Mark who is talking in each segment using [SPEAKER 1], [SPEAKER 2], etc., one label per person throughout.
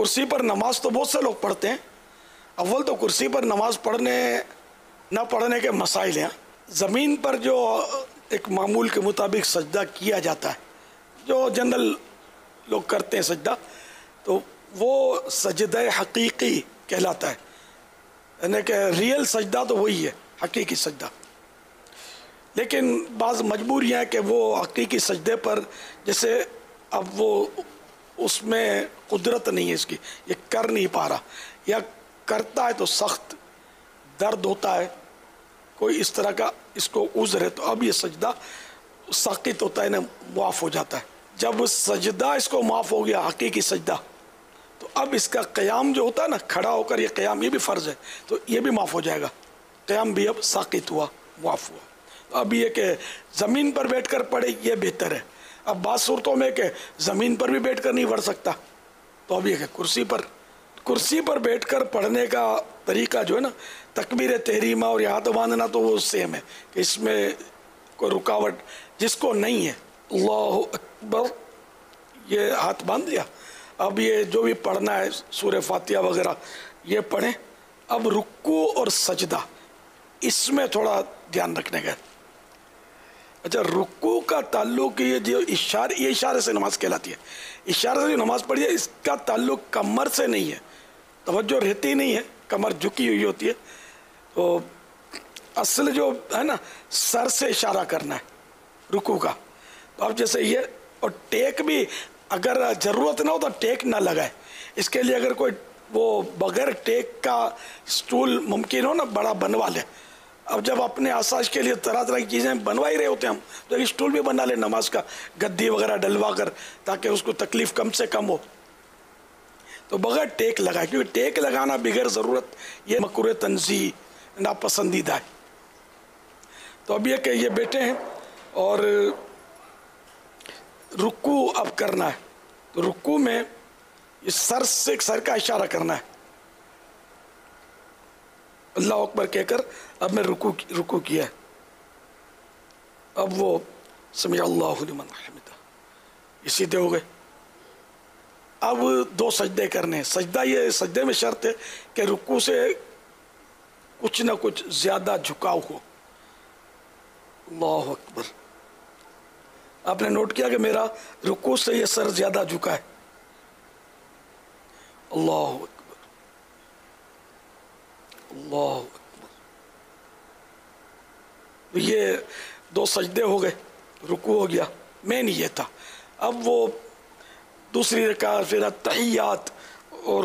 [SPEAKER 1] کرسی پر نماز تو بہت سے لوگ پڑھتے ہیں. اول تو کرسی پر نماز پڑھنے نہ پڑھنے کے مسائل ہیں. زمین پر جو ایک معمول کے مطابق سجدہ کیا جاتا ہے، جو جنرل لوگ کرتے ہیں سجدہ، تو وہ سجدہ حقیقی کہلاتا ہے. یعنی کہ ریئل سجدہ تو وہی ہے، حقیقی سجدہ. لیکن بعض مجبوریاں ہیں کہ وہ حقیقی سجدے پر جیسے اب وہ اس میں قدرت نہیں ہے اس کی، یہ کر نہیں پا رہا، یا کرتا ہے تو سخت درد ہوتا ہے، کوئی اس طرح کا اس کو عذر ہے، تو اب یہ سجدہ ساقط ہوتا ہے نا، معاف ہو جاتا ہے. جب سجدہ اس کو معاف ہو گیا، حقیقی سجدہ، تو اب اس کا قیام جو ہوتا ہے نا، کھڑا ہو کر یہ قیام، یہ بھی فرض ہے، تو یہ بھی معاف ہو جائے گا. قیام بھی اب ساقط ہوا، معاف ہوا. اب یہ کہ زمین پر بیٹھ کر پڑھے یہ بہتر ہے. اب بعض صورتوں میں کہ زمین پر بھی بیٹھ کر نہیں پڑھ سکتا، تو اب یہ کہ کرسی پر بیٹھ کر پڑھنے کا طریقہ جو ہے نا، تکبیر تحریمہ اور ہاتھ باندھنا تو وہ سیم ہے، کہ اس میں کوئی رکاوٹ جس کو نہیں ہے، اللہ اکبر یہ ہاتھ باندھ لیا. اب یہ جو بھی پڑھنا ہے سورہ فاتحہ وغیرہ یہ پڑھیں. اب رکوع اور سجدہ اس میں تھوڑا دھیان رکھنے کا. اچھا، رکوع کا تعلق یہ جو اشارے سے نماز کہلاتی ہے. اشارے سے جو نماز پڑھی ہے اس کا تعلق کمر سے نہیں ہے، توجہ رہتی نہیں ہے، کمر جھکی ہوئی ہوتی ہے. تو اصل جو ہے نا، سر سے اشارہ کرنا ہے رکوع کا. تو اب جیسے یہ، اور ٹیک بھی اگر ضرورت نہ ہو تو ٹیک نہ لگائے. اس کے لیے اگر کوئی وہ بغیر ٹیک کا سٹول ممکن ہو نا، بڑا بنوا لے. اب جب اپنے آسائش کے لیے طرح طرح کی چیزیں بنوا ہی رہے ہوتے ہیں ہم، تو ایک سٹول بھی بنا لے نماز کا، گدی وغیرہ ڈلوا کر، تاکہ اس کو تکلیف کم سے کم ہو. تو بغیر ٹیک لگائے، کیونکہ ٹیک لگانا بغیر ضرورت یہ مکروہ تنزیہ، ناپسندیدہ ہے. تو اب یہ کہ یہ بیٹھے ہیں اور رکوع اب کرنا ہے. تو رکوع میں یہ سر کا اشارہ کرنا ہے، اللہ اکبر کہہ کر اب میں رکوع کیا ہے. اب وہ سمع اللہ لمن حمدہ، یہ سیدھے ہو گئے. اب 2 سجدے کرنے ہیں. سجدے میں شرط ہے کہ رکوع سے کچھ نہ کچھ زیادہ جھکاؤ ہو. اللہ اکبر. آپ نے نوٹ کیا کہ میرا رکوع سے یہ سر زیادہ جھکا ہے. اللہ اکبر، اللہ اکبر. یہ 2 سجدے ہو گئے، رکوع ہو گیا. مین یہ تھا. اب وہ دوسری رکعت، پھر تحیات اور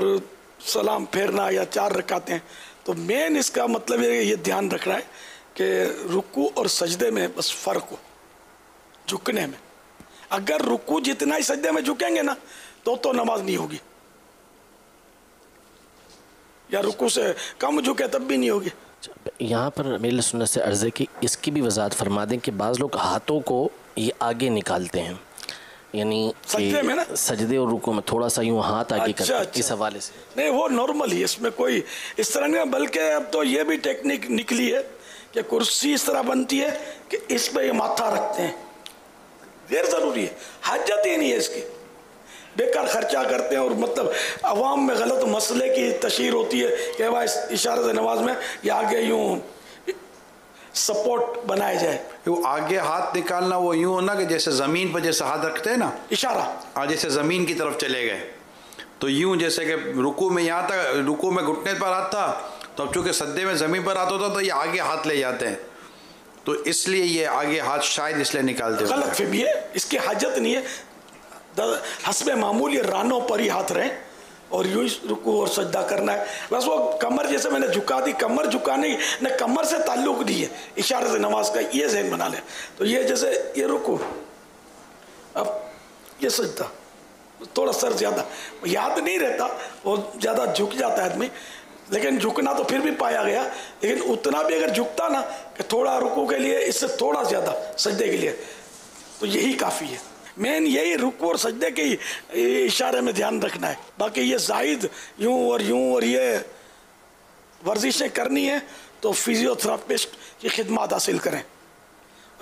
[SPEAKER 1] سلام پھیرنا، یا 4 رکعتیں. تو مین اس کا مطلب یہ دھیان رکھنا ہے کہ رکوع اور سجدے میں بس فرق ہو جھکنے میں. اگر رکوع جتنا ہی سجدے میں جھکیں گے نا تو نماز نہیں ہوگی، یا رکوع سے کم جھکے تب بھی نہیں ہوگی.
[SPEAKER 2] یہاں پر میرے سنت سے عرض ہے کہ اس کی بھی وضاحت فرما دیں کہ بعض لوگ ہاتھوں کو یہ آگے نکالتے ہیں، یعنی
[SPEAKER 1] سجدے میں نا،
[SPEAKER 2] سجدے اور رکوع میں تھوڑا سا یوں ہاتھ آگے کرتے ہیں. اس حوالے سے
[SPEAKER 1] نہیں، وہ نارمل ہی، اس میں کوئی اس طرح نہیں. بلکہ اب تو یہ بھی ٹیکنیک نکلی ہے کہ کرسی اس طرح بنتی ہے کہ اس پہ یہ ماتھا رکھتے ہیں. غیر ضروری ہے، حاجت ہی نہیں ہے اس کی، بیکار خرچہ کرتے ہیں. اور مطلب عوام میں غلط مسئلے کی تشہیر ہوتی ہے کہ بھائی اشارے سے نماز میں یہ آگے یوں سپورٹ بنائے جائے.
[SPEAKER 3] وہ آگے ہاتھ نکالنا وہ یوں ہونا کہ جیسے زمین پر جیسے ہاتھ رکھتے ہیں نا، اشارہ، جیسے زمین کی طرف چلے گئے تو یوں، جیسے کہ رکوع میں یہاں تک، رکوع میں گھٹنے پر ہاتھ تھا، تو اب چونکہ سجدے میں زمین پر ہاتھ ہوتا تو یہ آگے ہاتھ لے جاتے ہیں، تو اس لیے یہ آگے ہاتھ شاید اس لیے نکالتے ہیں.
[SPEAKER 1] غلط فہمی ہے، اس کی حاجت نہیں ہے. حسب معمول یہ رانوں پر ہی ہاتھ رہیں اور یوں رکوع اور سجدہ کرنا ہے. بس وہ کمر جیسے میں نے جھکا دی، کمر جھکانے نہ کمر سے تعلق نہیں ہے، اشارے سے نماز کا یہ ذہن بنا لیں. تو یہ جیسے یہ رکوع، اب یہ سجدہ، تھوڑا سر زیادہ یاد نہیں رہتا، وہ زیادہ جھک جاتا ہے آدمی. لیکن جھکنا تو پھر بھی پایا گیا، لیکن اتنا بھی اگر جھکتا نا کہ تھوڑا رکوع کے لیے اس سے تھوڑا زیادہ سجدے کے لیے، تو یہی کافی ہے. مین یہی رکوع اور سجدے کے اشارے میں دھیان رکھنا ہے. باقی یہ زائد یوں اور یہ ورزشیں کرنی ہے تو فزیو تھراپسٹ کی خدمات حاصل کریں،